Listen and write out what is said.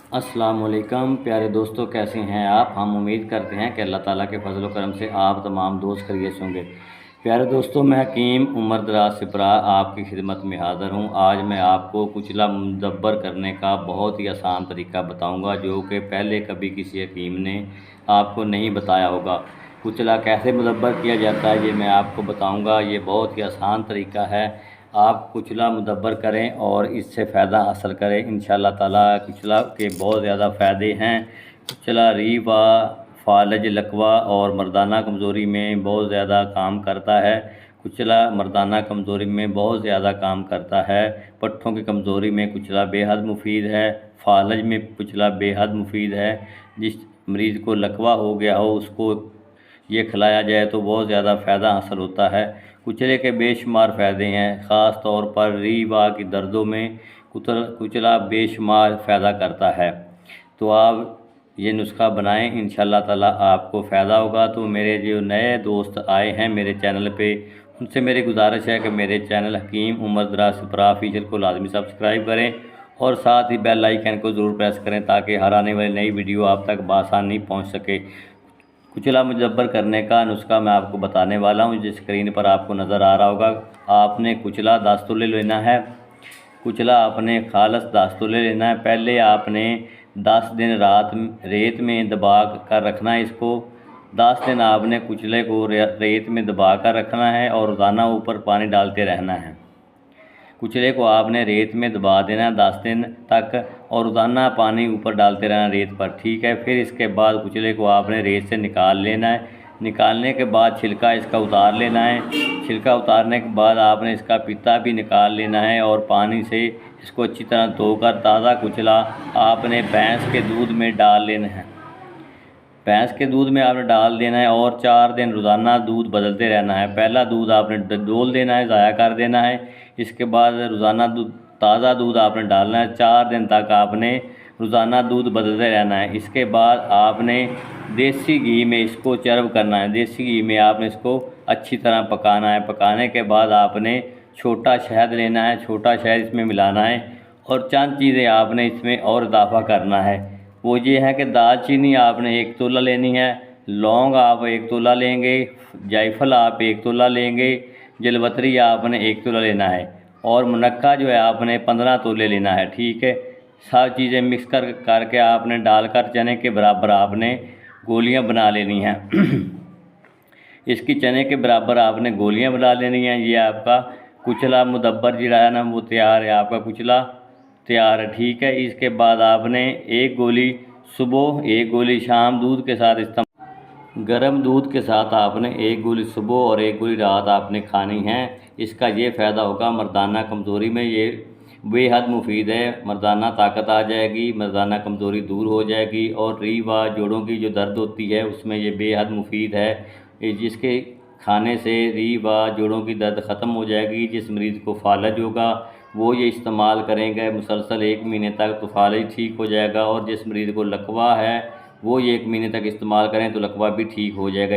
अस्सलाम वालेकुम प्यारे दोस्तों, कैसे हैं आप। हम उम्मीद करते हैं कि अल्लाह ताला के फजल करम से आप तमाम दोस्त खैरियत से होंगे। प्यारे दोस्तों, मैं हकीम उमर दराज सिपरा आपकी खिदमत में हाज़िर हूँ। आज मैं आपको कुचला मुदब्बर करने का बहुत ही आसान तरीका बताऊँगा, जो कि पहले कभी किसी हकीम ने आपको नहीं बताया होगा। कुचला कैसे मुदब्बर किया जाता है ये मैं आपको बताऊँगा। ये बहुत ही आसान तरीका है। आप कुचला मुदब्बर करें और इससे फ़ायदा हासिल करें इंशाअल्लाह ताला। कुचला के बहुत ज़्यादा फ़ायदे हैं। कुचला रीवा, फालज, लकवा और मर्दाना कमज़ोरी में बहुत ज़्यादा काम करता है। कुचला मर्दाना कमज़ोरी में बहुत ज़्यादा काम करता है। पट्ठों की कमज़ोरी में कुचला बेहद मुफीद है। फालज में कुचला बेहद मुफीद है। जिस मरीज़ को लकवा हो गया हो उसको ये खिलाया जाए तो बहुत ज़्यादा फ़ायदा हासिल होता है। कुचले के बेशुमार फ़ायदे हैं, ख़ास तौर पर रीढ़ बाह की दर्दों में कुचला बेशुमार फ़ायदा करता है। तो आप ये नुस्खा बनाएं, इंशाअल्लाह ताला आपको फ़ायदा होगा। तो मेरे जो नए दोस्त आए हैं मेरे चैनल पे, उनसे मेरी गुजारिश है कि मेरे चैनल हकीम उमर दराज सिपरा ऑफिशियल को लाजमी सब्सक्राइब करें और साथ ही बेल आइकन को ज़रूर प्रेस करें, ताकि हर आने वाली नई वीडियो आप तक बआसानी पहुँच सके। कुचला मुजब्बर करने का नुस्खा मैं आपको बताने वाला हूँ, जिस स्क्रीन पर आपको नज़र आ रहा होगा। आपने कुचला 10 तोले लेना है। कुचला आपने खालस 10 तोले लेना है। पहले आपने 10 दिन रात रेत में दबा कर रखना है। इसको 10 दिन आपने कुचले को रेत में दबा कर रखना है और रोज़ाना ऊपर पानी डालते रहना है। कुचले को आपने रेत में दबा देना 10 दिन तक और रोज़ाना पानी ऊपर डालते रहना रेत पर, ठीक है। फिर इसके बाद कुचले को आपने रेत से निकाल लेना है। निकालने के बाद छिलका इसका उतार लेना है। छिलका उतारने के बाद आपने इसका पित्ता भी निकाल लेना है और पानी से इसको अच्छी तरह धोकर ताज़ा कुचला आपने भैंस के दूध में डाल लेना है। भैंस के दूध में आपने डाल देना है और 4 दिन रोज़ाना दूध बदलते रहना है। पहला दूध आपने डोल देना है, ज़ाया कर देना है। इसके बाद रोज़ाना दूध, ताज़ा दूध आपने डालना है। 4 दिन तक आपने रोज़ाना दूध बदलते रहना है। इसके बाद आपने देसी घी में इसको चर्ब करना है। देसी घी में आपने इसको अच्छी तरह पकाना है। पकाने के बाद आपने छोटा शहद लेना है, छोटा शहद इसमें मिलाना है और चंद चीज़ें आपने इसमें और इजाफ़ा करना है। वो ये है कि दालचीनी आपने 1 तोला लेनी है, लौंग आप 1 तोला लेंगे, जायफल आप 1 तोला लेंगे, जलवतरी आपने 1 तोला लेना है और मुनक्का जो है आपने 15 तोले लेना है, ठीक है। सब चीज़ें मिक्स करके आपने डालकर चने के बराबर आपने गोलियां बना लेनी हैं। इसकी चने के बराबर आपने गोलियां बना लेनी हैं। ये आपका कुचला मुदब्बर जो है ना वो तैयार है, आपका कुचला तैयार है, ठीक है। इसके बाद आपने 1 गोली सुबह 1 गोली शाम दूध के साथ इस्तेमाल, गर्म दूध के साथ आपने 1 गोली सुबह और 1 गोली रात आपने खानी है। इसका ये फ़ायदा होगा मर्दाना कमज़ोरी में, ये बेहद मुफीद है। मर्दाना ताकत आ जाएगी, मर्दाना कमज़ोरी दूर हो जाएगी और रीढ़ व जोड़ों की जो दर्द होती है उसमें ये बेहद मुफीद है। जिसके खाने से रीढ़ व जोड़ों की दर्द ख़त्म हो जाएगी। जिस मरीज़ को फालज होगा वो ये इस्तेमाल करेंगे मुसलसल 1 महीने तक तो फालज ठीक हो जाएगा, और जिस मरीज़ को लकवा है वो ये 1 महीने तक इस्तेमाल करें तो लकवा भी ठीक हो जाएगा।